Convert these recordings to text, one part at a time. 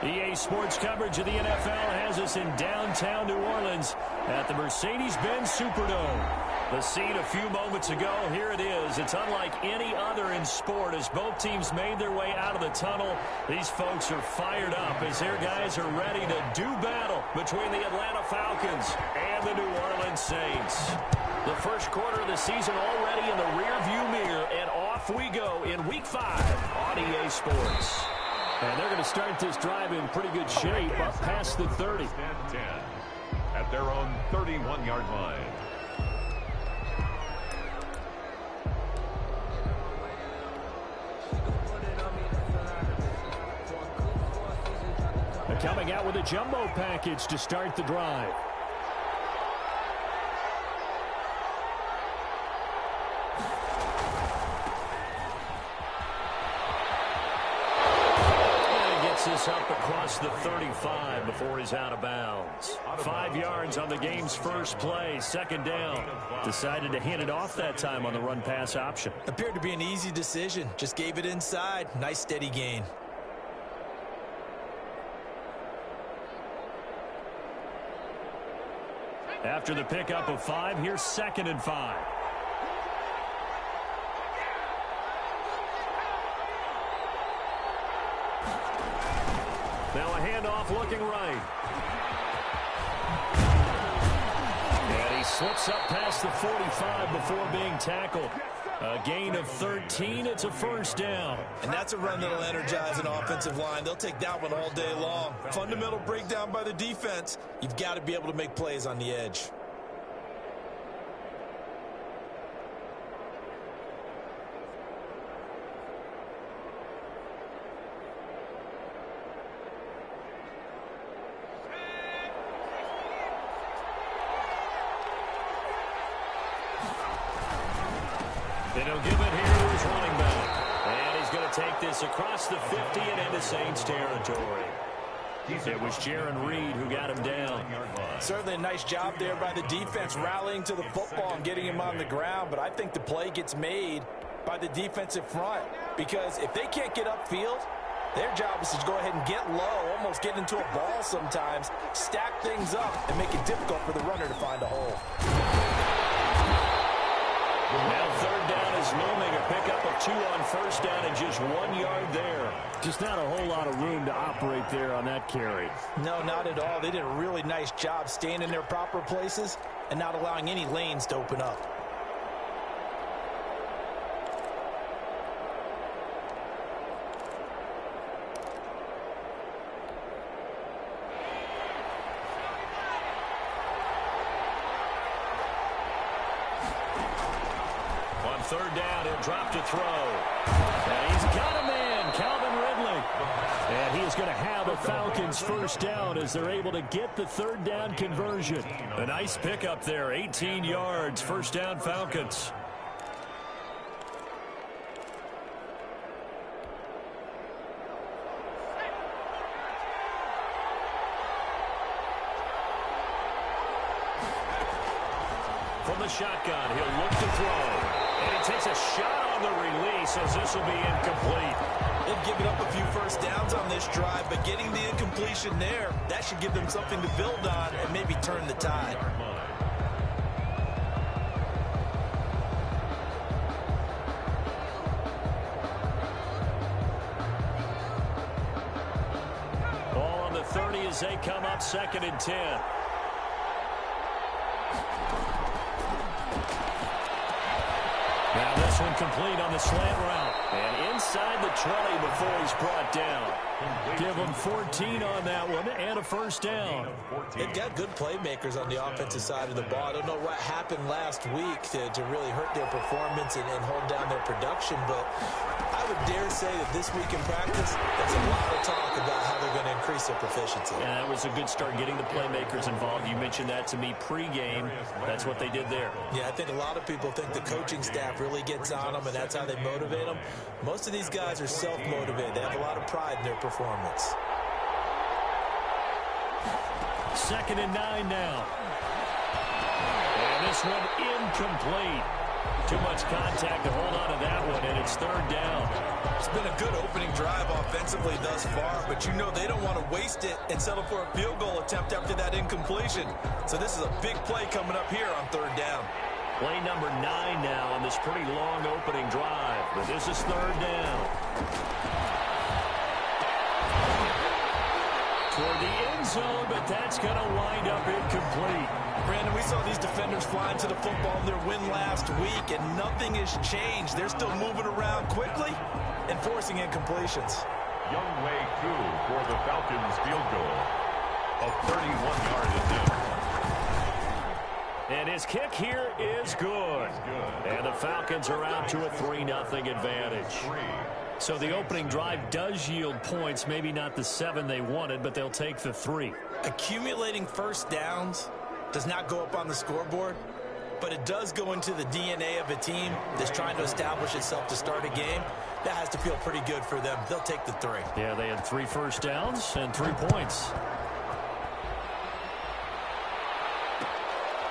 EA Sports coverage of the NFL has us in downtown New Orleans at the Mercedes-Benz Superdome. The scene a few moments ago, here it is. It's unlike any other in sport as both teams made their way out of the tunnel. These folks are fired up as their guys are ready to do battle between the Atlanta Falcons and the New Orleans Saints. The first quarter of the season already in the rearview mirror, and off we go in Week 5 on EA Sports. And they're going to start this drive in pretty good shape up past the 30. 10-10 at their own 31-yard line. They're coming out with a jumbo package to start the drive. This up across the 35 before he's out of bounds. 5 yards on the game's first play, second down. Decided to hand it off that time on the run-pass option. Appeared to be an easy decision. Just gave it inside. Nice steady gain. After the pickup of 5, here's 2nd and 5. Now a handoff looking right. And he slips up past the 45 before being tackled. A gain of 13. It's a first down. And that's a run that'll energize an offensive line. They'll take that one all day long. Fundamental breakdown by the defense. You've got to be able to make plays on the edge. And he'll give it here to his running back. And he's going to take this across the 50 and into Saints territory. It was Jaron Reed who got him down. Certainly a nice job there by the defense rallying to the football and getting him on the ground. But I think the play gets made by the defensive front. Because if they can't get upfield, their job is to go ahead and get low, almost get into a ball sometimes, stack things up, and make it difficult for the runner to find a hole. Now third down is looming. A pickup of 2 on first down and just 1 yard there. Just not a whole lot of room to operate there on that carry. No, not at all. They did a really nice job staying in their proper places and not allowing any lanes to open up. Third down, he'll drop to throw. And he's got a man, Calvin Ridley. And he is going to have a Falcons first down as they're able to get the third down conversion. A nice pickup there, 18 yards, first down Falcons. From the shotgun, he'll look to throw. And he takes a shot on the release as this will be incomplete. They've given up a few first downs on this drive, but getting the incompletion there, that should give them something to build on and maybe turn the tide. Ball on the 30 as they come up 2nd and 10. Now this one complete on the slant route. And inside the 20 before he's brought down. Give him 14 on that one and a first down. They've got good playmakers on the offensive side of the ball. I don't know what happened last week to really hurt their performance and hold down their production, but I would dare say that this week in practice, there's a lot of talk about how they're going to increase their proficiency. And that was a good start getting the playmakers involved. You mentioned that to me pregame. That's what they did there. Yeah, I think a lot of people think the coaching staff really gets on them, and that's how they motivate them. Most of these guys are self-motivated. They have a lot of pride in their performance. 2nd and 9 now. And this one incomplete. Too much contact to hold on to that one, and it's third down. It's been a good opening drive offensively thus far, but you know they don't want to waste it and settle for a field goal attempt after that incompletion. So this is a big play coming up here on third down. Play number 9 now on this pretty long opening drive, but this is third down. Toward the end zone, but that's going to wind up incomplete. Brandon, we saw these defenders flying to the football in their win last week, and nothing has changed. They're still moving around quickly and forcing incompletions. Young Wei Koo for the Falcons field goal. A 31-yard attempt. And his kick here is good. And the Falcons are out to a 3-0 advantage. So the opening drive does yield points, maybe not the 7 they wanted, but they'll take the 3. Accumulating first downs does not go up on the scoreboard, but it does go into the DNA of a team that's trying to establish itself to start a game. That has to feel pretty good for them. They'll take the 3. Yeah, they had 3 first downs and 3 points.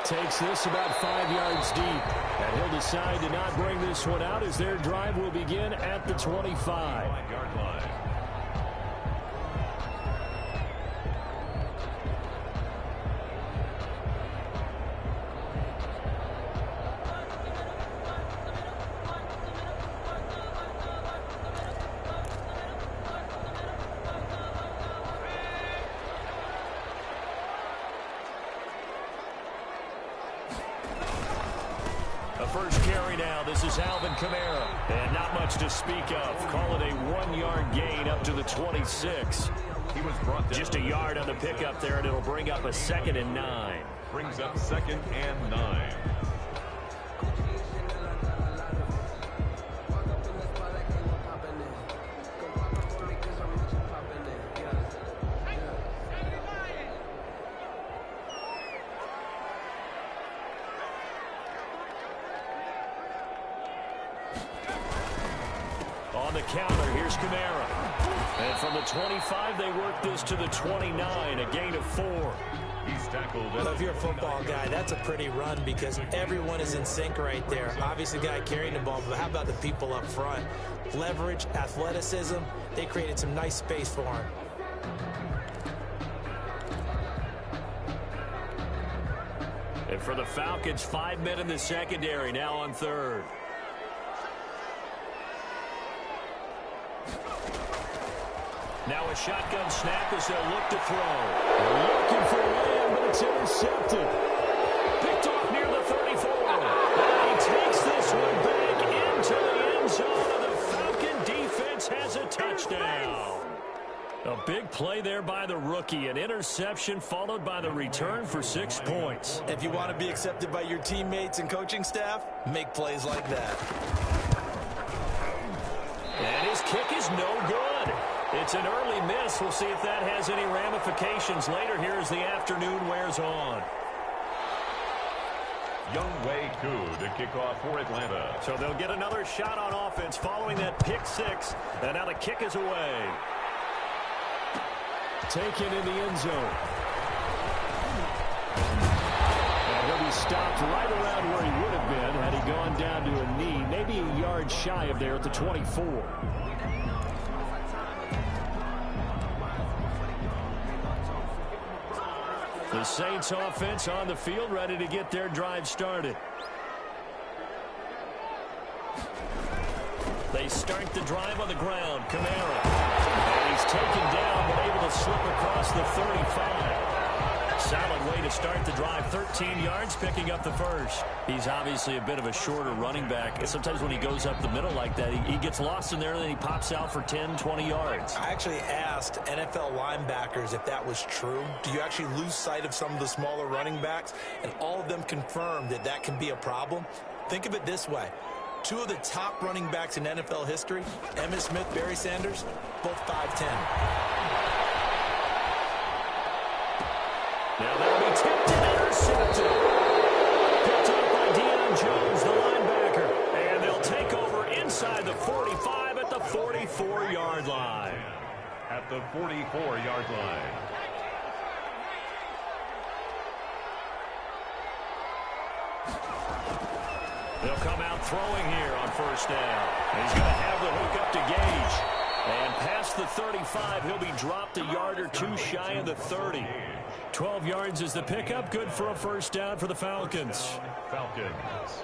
Takes this about 5 yards deep. And he'll decide to not bring this one out as their drive will begin at the 25-yard line. First carry now. This is Alvin Kamara. And not much to speak of. Call it a 1-yard gain up to the 26. He was brought down. Just a yard on the pickup there, and it'll bring up a 2nd and 9. Brings up 2nd and 9. On the counter, here's Kamara. And from the 25, they work this to the 29, a gain of 4. He's tackled. Well, if you're a football guy, that's a pretty run because everyone is in sync right there. Obviously, the guy carrying the ball, but how about the people up front? Leverage, athleticism, they created some nice space for him. And for the Falcons, 5 men in the secondary, now on third. Now a shotgun snap as they'll look to throw. Looking for Lamb, but it's intercepted. Picked off near the 34. And he takes this one back into the end zone, and the Falcon defense has a touchdown. A big play there by the rookie. An interception followed by the return for 6 points. If you want to be accepted by your teammates and coaching staff, make plays like that. And his kick is no good. It's an early miss. We'll see if that has any ramifications later here as the afternoon wears on. Young Wei Koo to kick off for Atlanta. So they'll get another shot on offense following that pick 6. And now the kick is away. Taken in the end zone. And he'll be stopped right around where he would have been had he gone down to a knee, maybe a yard shy of there at the 24. The Saints offense on the field, ready to get their drive started. They start the drive on the ground. Kamara. And he's taken down, but able to slip across the 35. Solid way to start the drive. 13 yards, picking up the first. He's obviously a bit of a shorter running back. And sometimes when he goes up the middle like that, he gets lost in there, and then he pops out for 10, 20 yards. I actually asked NFL linebackers if that was true. Do you actually lose sight of some of the smaller running backs? And all of them confirmed that that can be a problem. Think of it this way. 2 of the top running backs in NFL history, Emmitt Smith, Barry Sanders, both 5'10". Now that'll be tipped and intercepted. Picked up by Deion Jones, the linebacker. And they'll take over inside the 45 at the 44-yard line. At the 44-yard line. They'll come out throwing here on first down. He's going to have the hook up to Gage. And past the 35, he'll be dropped a yard or two shy of the 30. 12 yards is the pickup. Good for a first down for the Falcons. Falcons.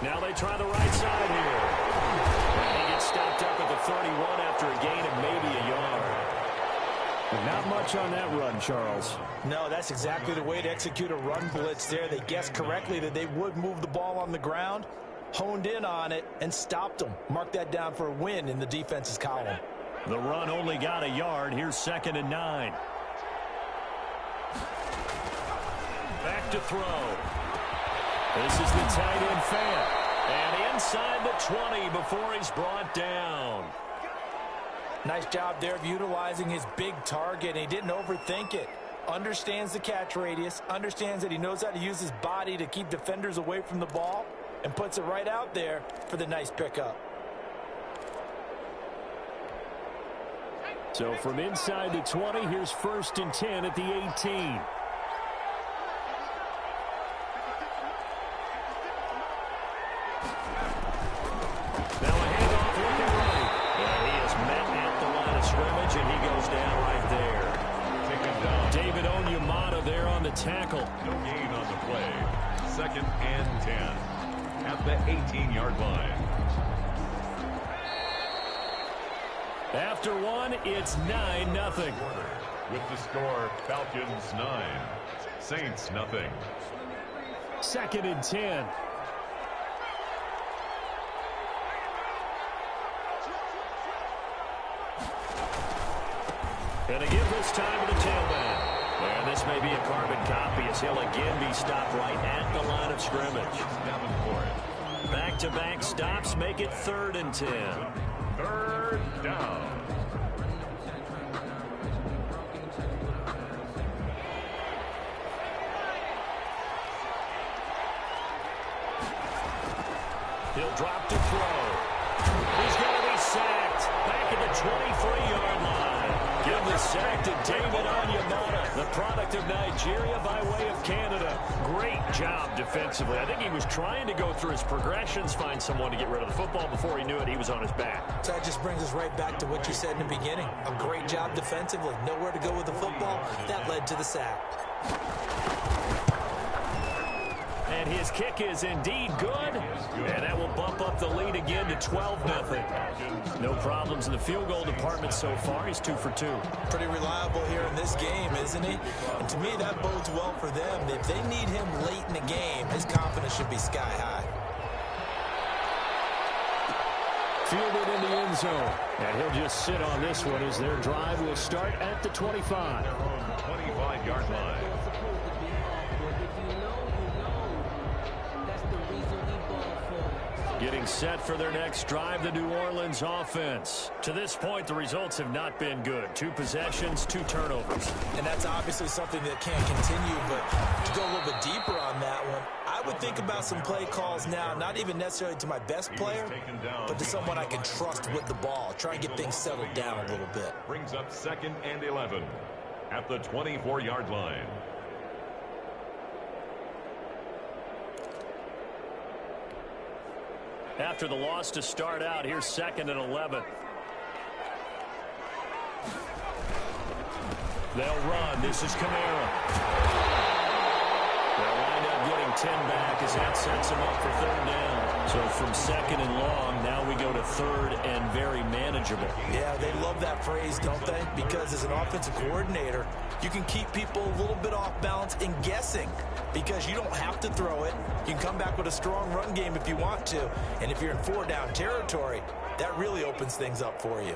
Now they try the right side here. And he gets stopped up at the 31 after a gain of maybe a yard. But not much on that run, Charles. No, that's exactly the way to execute a run blitz there. They guessed correctly that they would move the ball on the ground, honed in on it, and stopped them. Mark that down for a win in the defense's column. The run only got a yard. Here's 2nd and 9. Back to throw. This is the tight end Fant. And inside the 20 before he's brought down. Nice job there of utilizing his big target. He didn't overthink it. Understands the catch radius. Understands that he knows how to use his body to keep defenders away from the ball. And puts it right out there for the nice pickup. So from inside the 20, here's 1st and 10 at the 18. Tackle. No gain on the play. 2nd and 10 at the 18-yard line. After one, it's 9-0. With the score, Falcons 9, Saints nothing. 2nd and 10. And a give this time to the tailback. And this may be a carbon copy as he'll again be stopped right at the line of scrimmage. Back-to-back stops make it 3rd and 10. 3rd down. He'll drop to throw. He's going to be sacked back at the 23-yard line. Give the sack to David Onyemata, the product of Nigeria by way of Canada. Great job defensively. I think he was trying to go through his progressions, find someone to get rid of the football. Before he knew it, he was on his back. So that just brings us right back to what you said in the beginning. A great job defensively. Nowhere to go with the football. That led to the sack. And his kick is indeed good. And that will bump up the lead again to 12-0. No problems in the field goal department so far. He's 2 for 2. Pretty reliable here in this game, isn't he? And to me, that bodes well for them. If they need him late in the game, his confidence should be sky high. Fielded in the end zone. And he'll just sit on this one as their drive will start at the 25. 25-yard line. Getting set for their next drive, the New Orleans offense. To this point, the results have not been good. 2 possessions, 2 turnovers. And that's obviously something that can't continue, but to go a little bit deeper on that one, I would think about some play calls now, not even necessarily to my best player, but to someone I can trust with the ball. Try and get things settled down a little bit. Brings up 2nd and 11 at the 24-yard line. After the loss to start out, here's 2nd and 11. They'll run. This is Kamara. They'll wind up getting 10 back as that sets them up for 3rd down. So from 2nd and long, now we go to 3rd and very manageable. Yeah, they love that phrase, don't they? Because as an offensive coordinator, you can keep people a little bit off balance and guessing because you don't have to throw it. You can come back with a strong run game if you want to. And if you're in 4-down territory, that really opens things up for you.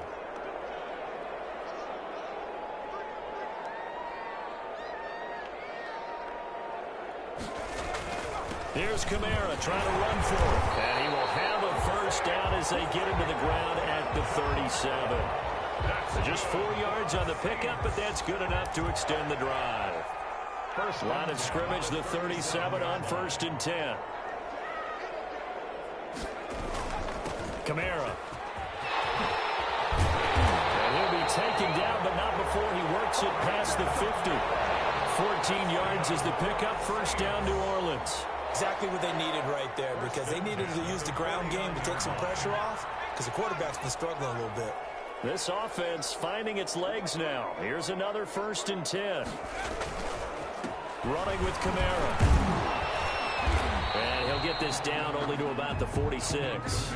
Here's Kamara trying to run for it. And he will have a first down as they get him to the ground at the 37. Just 4 yards on the pickup, but that's good enough to extend the drive. First line of scrimmage, the 37 on 1st and 10. Kamara. And he'll be taken down, but not before he works gets it past the 50. 14 yards is the pickup. First down, New Orleans. Exactly what they needed right there, because they needed to use the ground game to take some pressure off, because the quarterback's been struggling a little bit. This offense finding its legs now. Here's another 1st and 10. Running with Kamara. And he'll get this down only to about the 46.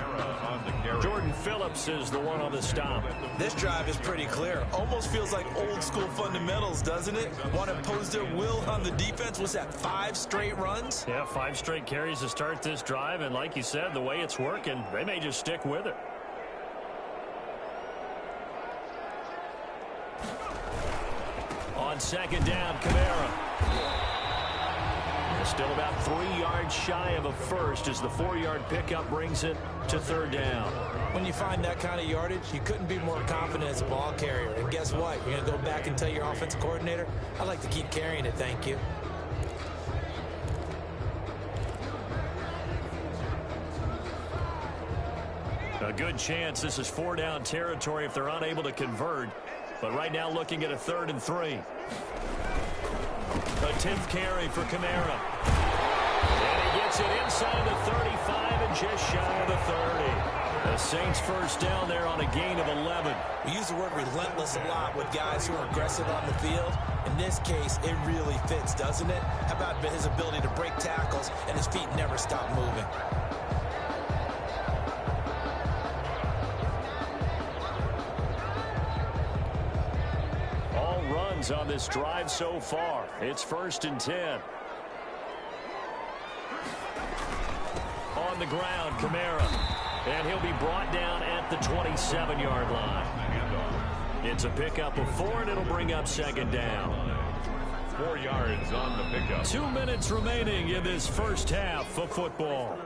Jordan Phillips is the one on the stop. This drive is pretty clear. Almost feels like old school fundamentals, doesn't it? Want to impose their will on the defense. Was that 5 straight runs? Yeah, 5 straight carries to start this drive. And like you said, the way it's working, they may just stick with it. On 2nd down, Kamara. Still about 3 yards shy of a first as the 4-yard pickup brings it to 3rd down. When you find that kind of yardage, you couldn't be more confident as a ball carrier. And guess what? You're going to go back and tell your offensive coordinator, I'd like to keep carrying it, thank you. A good chance this is 4-down territory if they're unable to convert. But right now looking at a 3rd and 3. A 10th carry for Kamara. And he gets it inside the 35 and just shy of the 30. The Saints first down there on a gain of 11. We use the word relentless a lot with guys who are aggressive on the field. In this case, it really fits, doesn't it? How about his ability to break tackles and his feet never stop moving? On this drive so far. It's 1st and 10. On the ground, Kamara. And he'll be brought down at the 27-yard line. It's a pickup of 4, and it'll bring up 2nd down. 4 yards on the pickup. 2 minutes remaining in this first half of football.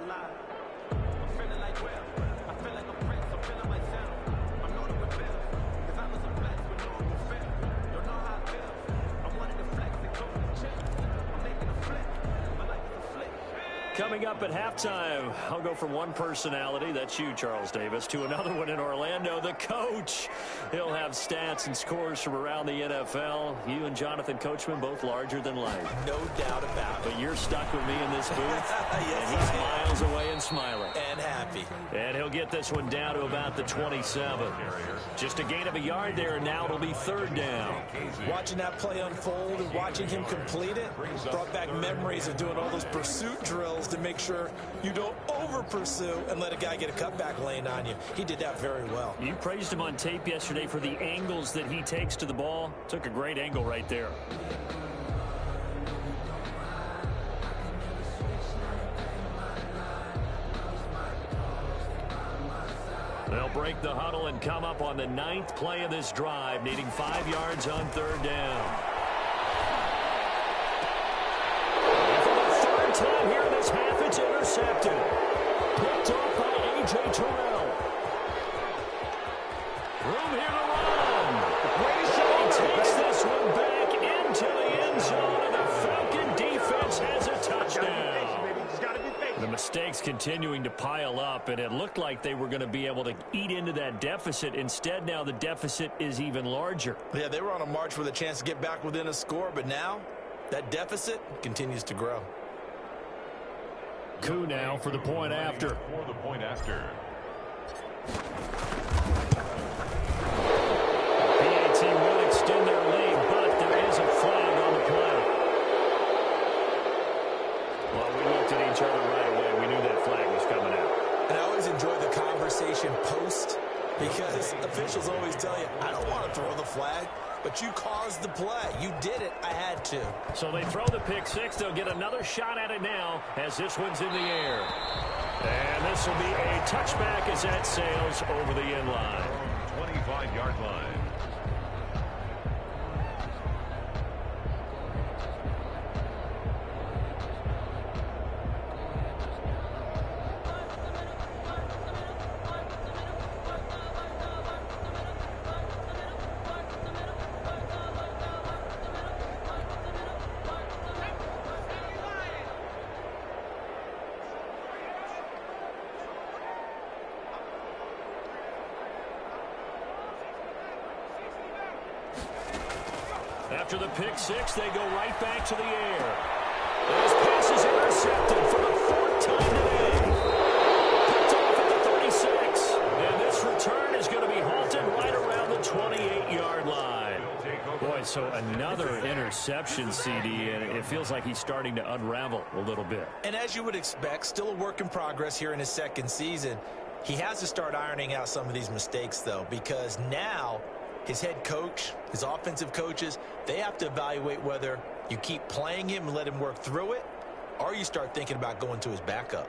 Coming up at halftime, I'll go from one personality, that's you, Charles Davis, to another one in Orlando, the coach. He'll have stats and scores from around the NFL. You and Jonathan Coachman, both larger than life. No doubt about it. But you're stuck with me in this booth, yes, and he's miles away and smiling. And happy. And he'll get this one down to about the 27. Just a gain of a yard there, and now it'll be 3rd down. Watching that play unfold and watching him complete it brought back memories of doing all those pursuit drills to make sure you don't over-pursue and let a guy get a cutback lane on you. He did that very well. You praised him on tape yesterday for the angles that he takes to the ball. Took a great angle right there. They'll break the huddle and come up on the 9th play of this drive, needing 5 yards on 3rd down. Time here in this half, it's intercepted. Picked off by A.J. Terrell. Room here to run. He takes this one back into the end zone, and the Falcon defense has a touchdown. The mistakes continuing to pile up, and it looked like they were going to be able to eat into that deficit. Instead, now the deficit is even larger. Yeah, they were on a march with a chance to get back within a score, but now that deficit continues to grow. Coup now for the point after. For the point after. PAT will extend their lead, but there is a flag on the play. Well, we looked at each other right away. We knew that flag was coming out. And I always enjoy the conversation post, because officials always tell you, I don't want to throw the flag. But you caused the play. You did it. I had to. So they throw the pick six. They'll get another shot at it now as this one's in the air. And this will be a touchback as that sails over the end line. 25-yard line. After the pick six, they go right back to the air. This pass is intercepted for the fourth time today. Picked off at the 36. And this return is going to be halted right around the 28-yard line. Boy, so another interception, CD, and it feels like he's starting to unravel a little bit. And as you would expect, still a work in progress here in his second season. He has to start ironing out some of these mistakes, though, because now his head coach, his offensive coaches, they have to evaluate whether you keep playing him and let him work through it, or you start thinking about going to his backup.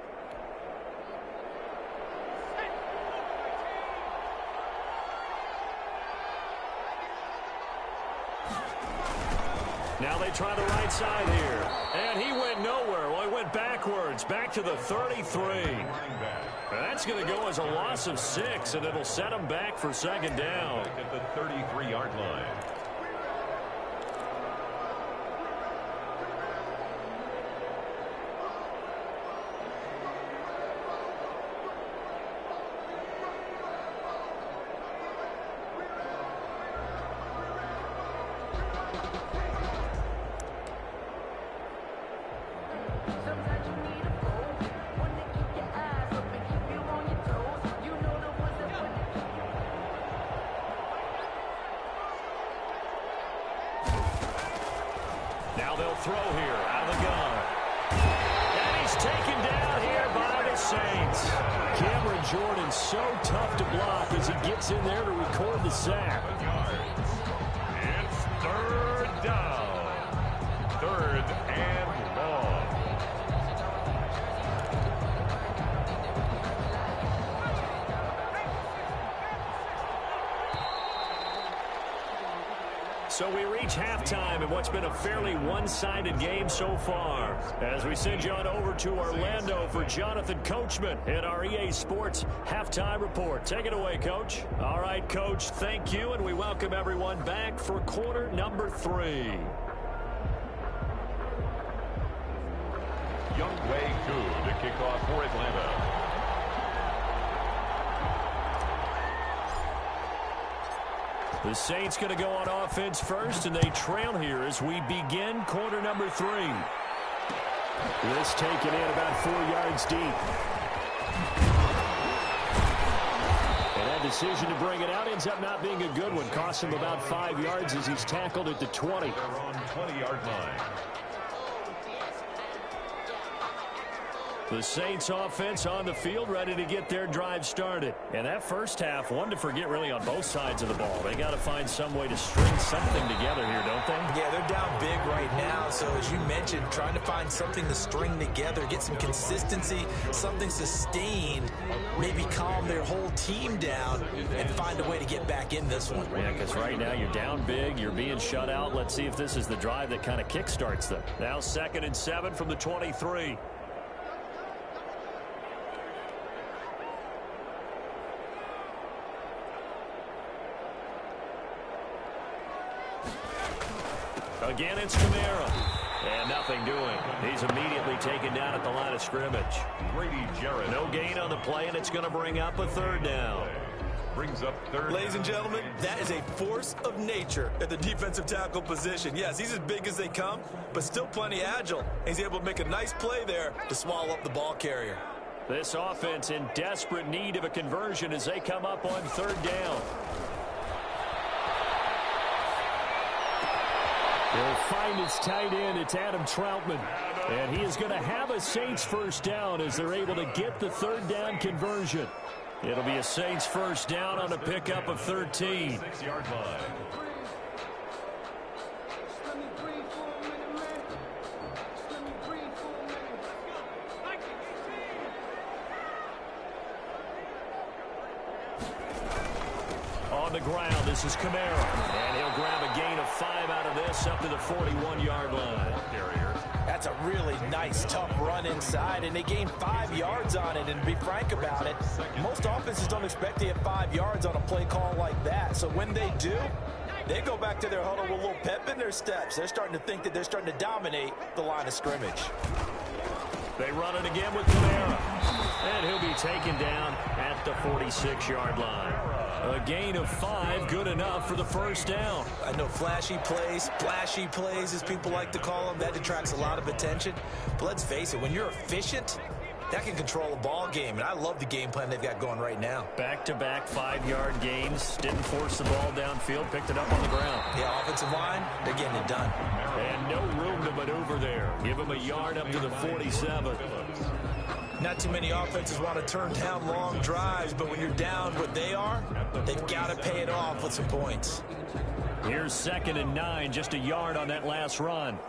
Now they try the right side here. And he went nowhere. Well, he went backwards, back to the 33. And that's going to go as a loss of 6, and it'll set him back for second down. At the 33-yard line. Now they'll throw here out of the gun. And he's taken down here by the Saints. Cameron Jordan so tough to block as he gets in there to record the sack. It's third down. Third and long. So we reach halftime in what's been a fairly one-sided game so far. As we send you on over to Orlando for Jonathan Coachman in our EA Sports Halftime Report. Take it away, Coach. All right, Coach, thank you, and we welcome everyone back for quarter number 3. Youngway Koo to kick off for Atlanta. The Saints going to go on offense first, and they trail here as we begin quarter number 3. This taken in about 4 yards deep. And that decision to bring it out ends up not being a good one. Costs him about 5 yards as he's tackled at the 20. They're on 20-yard line. The Saints offense on the field, ready to get their drive started. And that first half, one to forget really on both sides of the ball. They got to find some way to string something together here, don't they? Yeah, they're down big right now. So as you mentioned, trying to find something to string together, get some consistency, something sustained, maybe calm their whole team down and find a way to get back in this one. Yeah, because right now you're down big, you're being shut out. Let's see if this is the drive that kind of kickstarts them. Now 2nd and 7 from the 23. Again, it's Kamara. And nothing doing. He's immediately taken down at the line of scrimmage. Grady Jarrett. No gain on the play, and it's going to bring up a 3rd down. Brings up 3rd. Ladies and gentlemen, that is a force of nature at the defensive tackle position. Yes, he's as big as they come, but still plenty agile. He's able to make a nice play there to swallow up the ball carrier. This offense in desperate need of a conversion as they come up on 3rd down. He'll find his tight end. It's Adam Troutman. And he is going to have a Saints first down as they're able to get the 3rd down conversion. It'll be a Saints first down on a pickup of 13. 6-yard line. On the ground, this is Kamara. And he'll grab a gain of 5 out of this up to the 41-yard line. That's a really nice, tough run inside, and they gained 5 yards on it. And to be frank about it, most offenses don't expect to get 5 yards on a play call like that. So when they do, they go back to their huddle with a little pep in their steps. They're starting to think that they're starting to dominate the line of scrimmage. They run it again with Kamara. And he'll be taken down at the 46-yard line. A gain of 5, good enough for the first down. I know flashy plays, splashy plays, as people like to call them, that detracts a lot of attention. But let's face it, when you're efficient, that can control a ball game. And I love the game plan they've got going right now. Back-to-back 5-yard gains. Didn't force the ball downfield. Picked it up on the ground. Yeah, offensive line, they're getting it done. And no room to maneuver there. Give him a yard up to the 47. Not too many offenses want to turn down long drives, but when you're down what they are, they've got to pay it off with some points. Here's 2nd and 9, just a yard on that last run.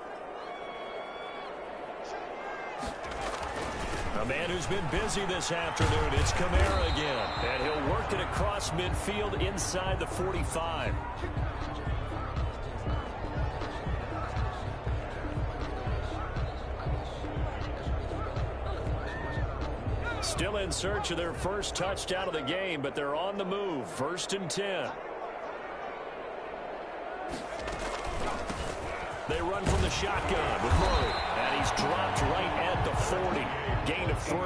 A man who's been busy this afternoon, it's Kamara again. And he'll work it across midfield inside the 45. Still in search of their first touchdown of the game, but they're on the move. 1st and 10. They run from the shotgun with Murray. And he's dropped right at the 40. Gain of 3.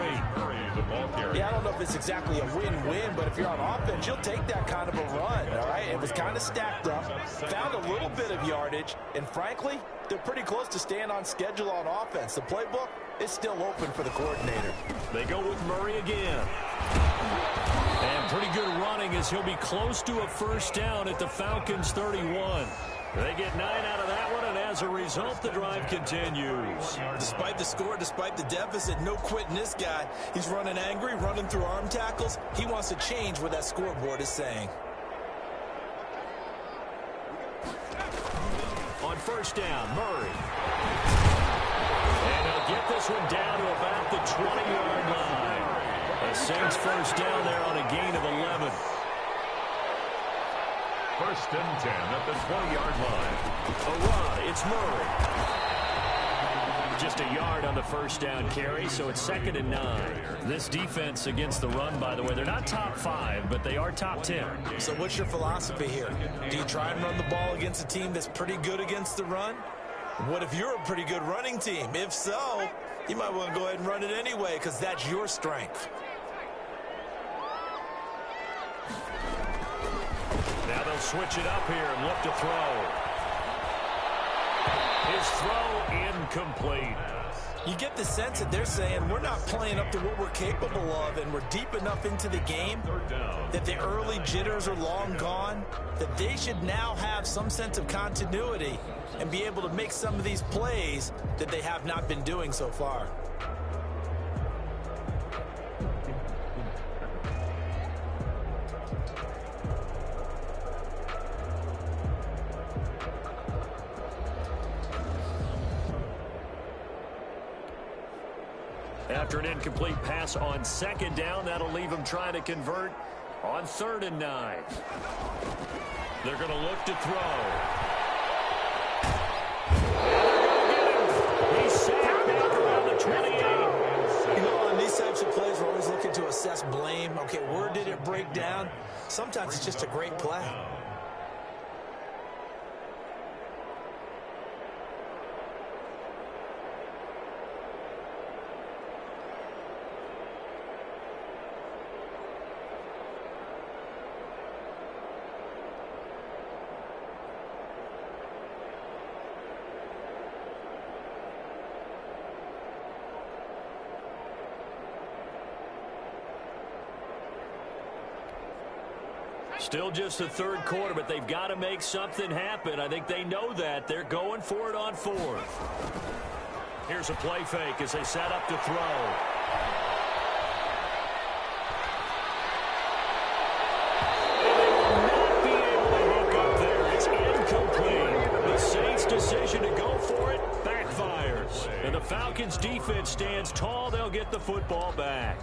Yeah, I don't know if it's exactly a win-win, but if you're on offense, you'll take that kind of a run, all right? It was kind of stacked up, found a little bit of yardage, and frankly, they're pretty close to staying on schedule on offense. The playbook is still open for the coordinator. They go with Murray again. And pretty good running as he'll be close to a first down at the Falcons' 31. They get 9 out of that one, and as a result, the drive continues. Despite the score, despite the deficit, no quitting this guy. He's running angry, running through arm tackles. He wants to change what that scoreboard is saying. On first down, Murray. And he'll get this one down to about the 20-yard line. The Saints first down there on a gain of 11. 1st and 10 at the 20-yard line. A run, it's Murray. Just a yard on the first down carry, so it's 2nd and 9. This defense against the run, by the way, they're not top 5, but they are top 10. So what's your philosophy here? Do you try and run the ball against a team that's pretty good against the run? What if you're a pretty good running team? If so, you might want to go ahead and run it anyway because that's your strength. Now they'll switch it up here and look to throw. His throw incomplete. You get the sense that they're saying we're not playing up to what we're capable of, and we're deep enough into the game that the early jitters are long gone, that they should now have some sense of continuity and be able to make some of these plays that they have not been doing so far. After an incomplete pass on 2nd down, that'll leave them trying to convert on 3rd and 9. They're going to look to throw. He's sacked back around the 28. You know, on these types of plays, we're always looking to assess blame. Okay, where did it break down? Sometimes it's just a great play. Still just the 3rd quarter, but they've got to make something happen. I think they know that. They're going for it on 4th. Here's a play fake as they set up to throw. And they will not be able to hook up there. It's incomplete. The Saints' decision to go for it backfires. And the Falcons' defense stands tall. They'll get the football back.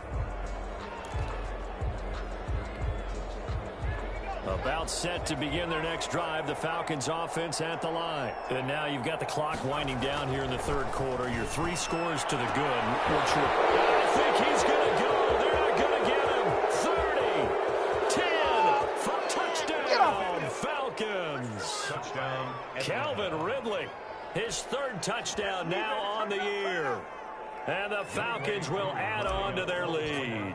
About set to begin their next drive, the Falcons offense at the line. And now you've got the clock winding down here in the 3rd quarter. Your 3 scores to the good. I think he's going to go. They're not going to get him. 30, 10, for touchdown, Falcons. Touchdown. Calvin Ridley, his 3rd touchdown now on the year. And the Falcons will add on to their lead.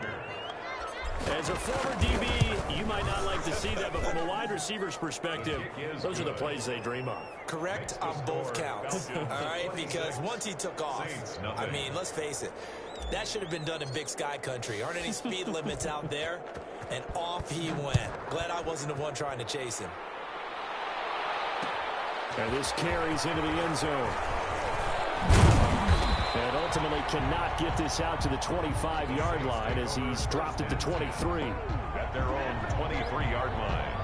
As a former DB, you might not like to see that, but from a wide receiver's perspective, those are the plays they dream of. Correct on both counts, all right? Because once he took off, I mean, let's face it, that should have been done in Big Sky country. Aren't any speed limits out there? And off he went. Glad I wasn't the one trying to chase him. And this carries into the end zone. And ultimately cannot get this out to the 25-yard line as he's dropped at the 23. At their own 23-yard line.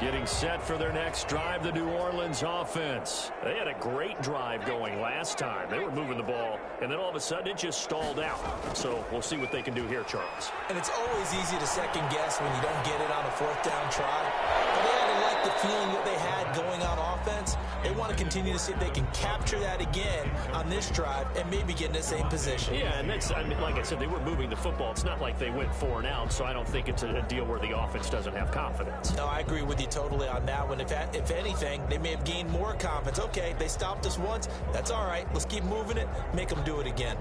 Getting set for their next drive, the New Orleans offense. They had a great drive going last time. They were moving the ball, and then all of a sudden it just stalled out. So we'll see what they can do here, Charles. And it's always easy to second guess when you don't get it on a fourth down try. But they had to like the feeling that they had going on offense. They want to continue to see if they can capture that again on this drive and maybe get in the same position. Yeah, and that's, I mean, like I said, they were moving the football. It's not like they went 4 and out, so I don't think it's a deal where the offense doesn't have confidence. No, I agree with you totally on that one. If anything, they may have gained more confidence. Okay, they stopped us once. That's all right. Let's keep moving it. Make them do it again.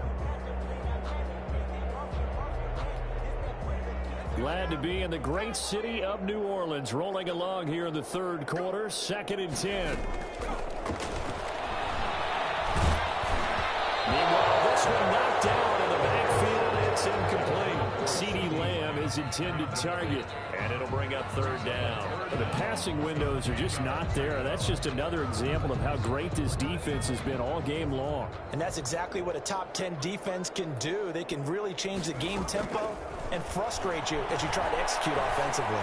Glad to be in the great city of New Orleans, rolling along here in the third quarter, 2nd and 10. Meanwhile, this one knocked down in the backfield. It's incomplete. CeeDee Lamb is intended target, and it'll bring up 3rd down. The passing windows are just not there. That's just another example of how great this defense has been all game long. And that's exactly what a top 10 defense can do. They can really change the game tempo and frustrate you as you try to execute offensively.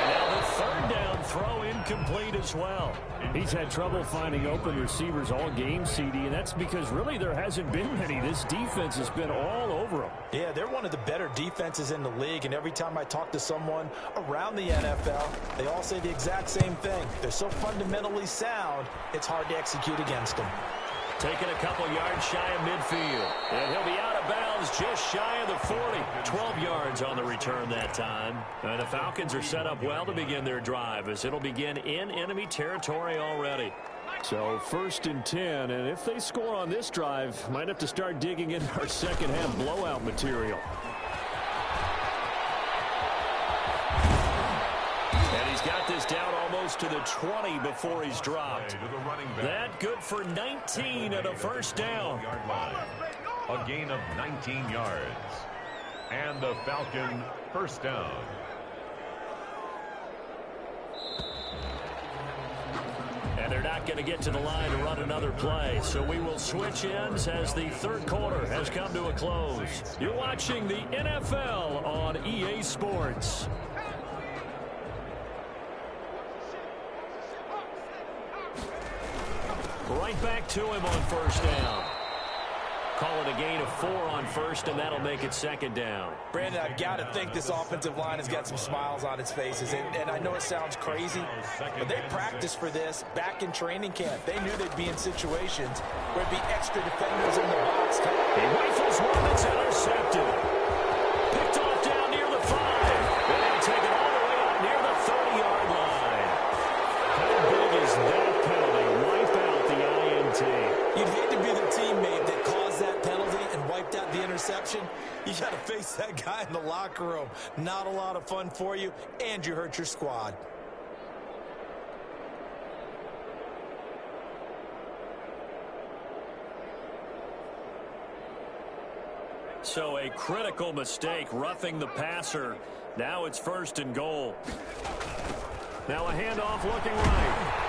Now the 3rd down throw incomplete as well. He's had trouble finding open receivers all game, CD, and that's because really there hasn't been many. This defense has been all over them. Yeah, they're one of the better defenses in the league, and every time I talk to someone around the NFL, they all say the exact same thing. They're so fundamentally sound, it's hard to execute against them. Taking a couple yards shy of midfield. And he'll be out of bounds just shy of the 40. 12 yards on the return that time. And the Falcons are set up well to begin their drive as it'll begin in enemy territory already. So 1st and 10, and if they score on this drive, might have to start digging into our second half blowout material. And he's got this down almost to the 20 before he's dropped. That good for 19 and a 1st down. A gain of 19 yards. And the Falcon 1st down. And they're not going to get to the line to run another play. So we will switch ends as the 3rd quarter has come to a close. You're watching the NFL on EA Sports. Right back to him on 1st down. Call it a gain of 4 on 1st, and that'll make it 2nd down. Brandon, I've got to think this offensive line has got some smiles on its faces. And I know it sounds crazy, but they practiced for this back in training camp. They knew they'd be in situations where there'd be extra defenders in the box. He rifles one that's intercepted. Picked off down near the 5. And they take it all the way out near the 30-yard line. How big is that penalty? Wipe out the INT. You'd hate to be the teammate that caused that penalty and wiped out the interception. You got to face that guy in the locker room. Not a lot of fun for you, and you hurt your squad. So a critical mistake, roughing the passer. Now it's 1st and goal. Now a handoff looking right.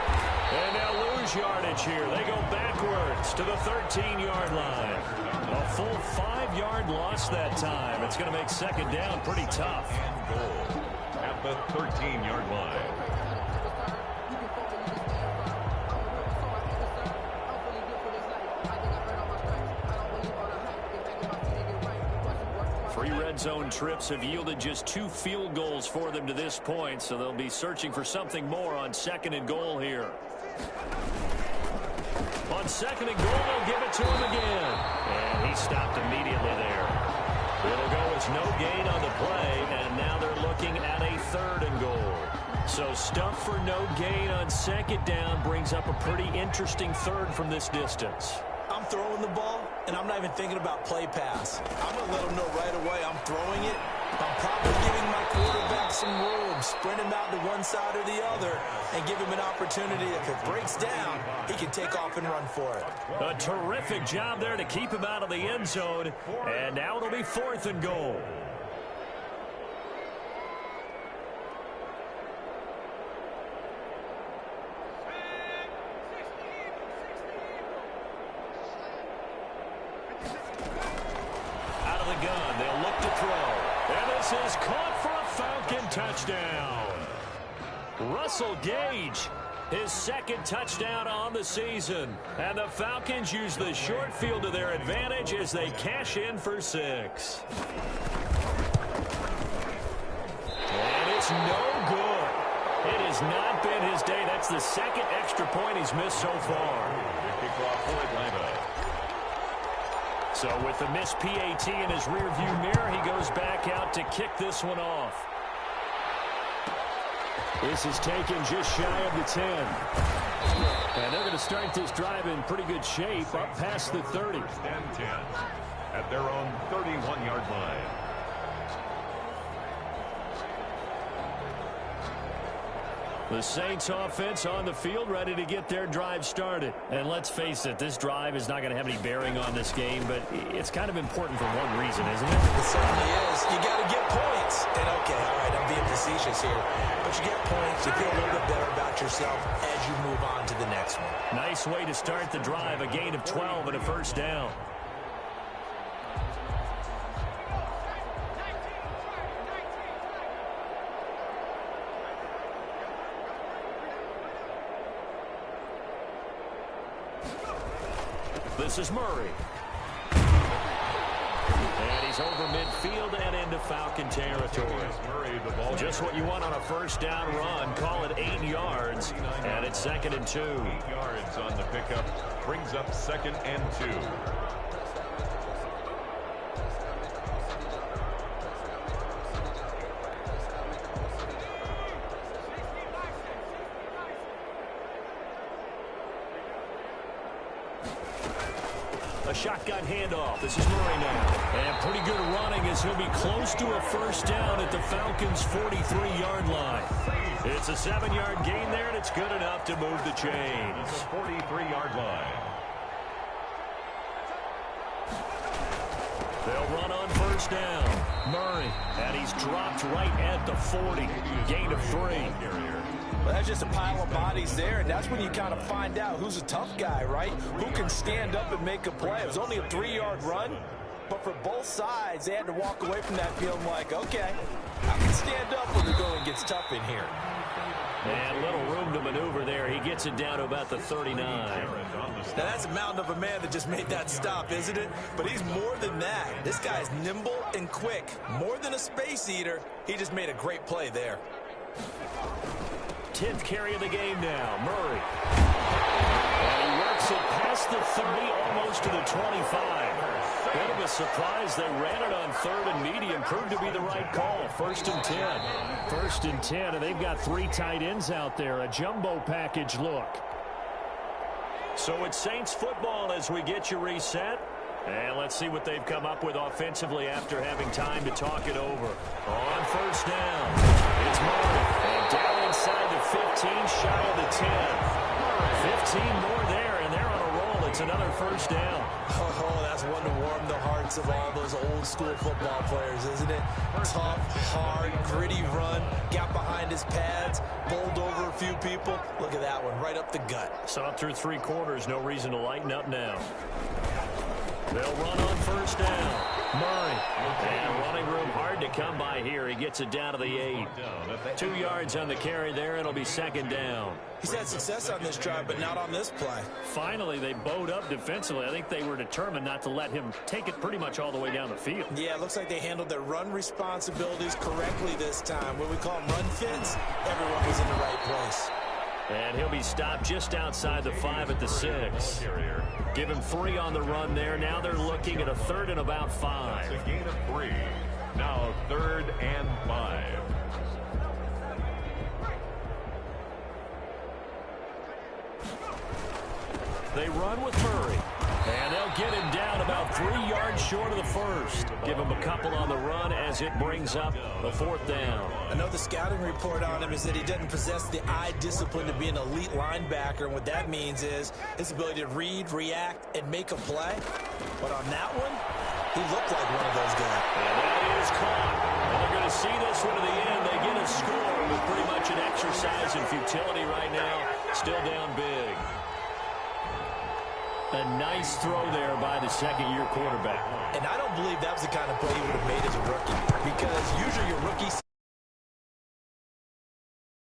And they'll lose yardage here. They go backwards to the 13-yard line. A full 5-yard loss that time. It's going to make 2nd down pretty tough. And goal at the 13-yard line. Three red zone trips have yielded just 2 field goals for them to this point, so they'll be searching for something more on 2nd and goal here. On 2nd and goal, they'll give it to him again. And he stopped immediately there. It'll go as no gain on the play, and now they're looking at a 3rd and goal. So stuff for no gain on second down brings up a pretty interesting third from this distance. I'm throwing the ball, and I'm not even thinking about play pass. I'm going to let him know right away I'm throwing it. I'm probably giving my quarterback some room, sprint him out to one side or the other, and give him an opportunity. If it breaks down, he can take off and run for it. A terrific job there to keep him out of the end zone. And now it'll be 4th and goal. Out of the gun, they'll look to throw. And this is caught for a Falcon touchdown. Russell Gage, his second touchdown on the season. And the Falcons use the short field to their advantage as they cash in for 6. And it's no good. It has not been his day. That's the second extra point he's missed so far. Kickoff for Atlanta. So with the missed PAT in his rearview mirror, he goes back out to kick this one off. This is taken just shy of the 10. And they're going to start this drive in pretty good shape up past the 30. 10 at their own 31-yard line. The Saints offense on the field ready to get their drive started. And let's face it, this drive is not going to have any bearing on this game, but it's kind of important for one reason, isn't it? It certainly is. You got to get points. And okay, all right, I'm being facetious here. But you get points, you feel a little bit better about yourself as you move on to the next one. Nice way to start the drive, a gain of 12 and a first down. This is Murray. And he's over midfield and into Falcon territory. Just what you want on a first down run. Call it 8 yards. And it's 2nd and 2. 8 yards on the pickup. Brings up 2nd and 2. A shotgun handoff. This is Murray now. And pretty good running as he'll be close to a first down at the Falcons' 43-yard line. It's a 7-yard gain there, and it's good enough to move the chains. The 43-yard line. They'll run on first down. Murray, and he's dropped right at the 40. Gain of 3. Well, that's just a pile of bodies there, and that's when you kind of find out who's a tough guy, right? Who can stand up and make a play. It was only a 3-yard run, but for both sides, they had to walk away from that feeling like, okay, I can stand up when the going gets tough in here. And little room to maneuver there. He gets it down to about the 39. Now, that's a mountain of a man that just made that stop, isn't it? But he's more than that. This guy's nimble and quick. More than a space eater, he just made a great play there. 10th carry of the game now. Murray. And he works it past the 30, almost to the 25. Bit of a surprise. They ran it on 3rd and medium. Proved to be the right call. 1st and 10. 1st and 10, and they've got 3 tight ends out there. A jumbo package look. So it's Saints football as we get you reset. And let's see what they've come up with offensively after having time to talk it over. On first down, it's Murray. And down inside the 15, shy of the 10. 15 more there, and they're on a roll. It's another first down. Oh, that's one to warm the hearts of all those old-school football players, isn't it? Tough, hard, gritty run. Got behind his pads, bowled over a few people. Look at that one, right up the gut. Saw it through 3 quarters. No reason to lighten up now. They'll run on first down. Murray. And running room hard to come by here. He gets it down to the 8. 2 yards on the carry there. It'll be 2nd down. He's had success on this drive, but not on this play. Finally, they bowed up defensively. I think they were determined not to let him take it pretty much all the way down the field. Yeah, it looks like they handled their run responsibilities correctly this time. When we call them run fits, everyone was in the right place. And he'll be stopped just outside the 5 at the 6. Give him 3 on the run there. Now they're looking at a 3rd and about 5. It's a gain of 3. Now 3rd and 5. They run with Murray. And they'll get him down about 3 yards short of the first. Give him a couple on the run as it brings up the 4th down. I know the scouting report on him is that he doesn't possess the eye discipline to be an elite linebacker. And what that means is his ability to read, react, and make a play. But on that one, he looked like one of those guys. And that is caught. And they're going to see this one to the end. They get a score with pretty much an exercise in futility right now. Still down big. A nice throw there by the second-year quarterback. And I don't believe that was the kind of play he would have made as a rookie, because usually your rookies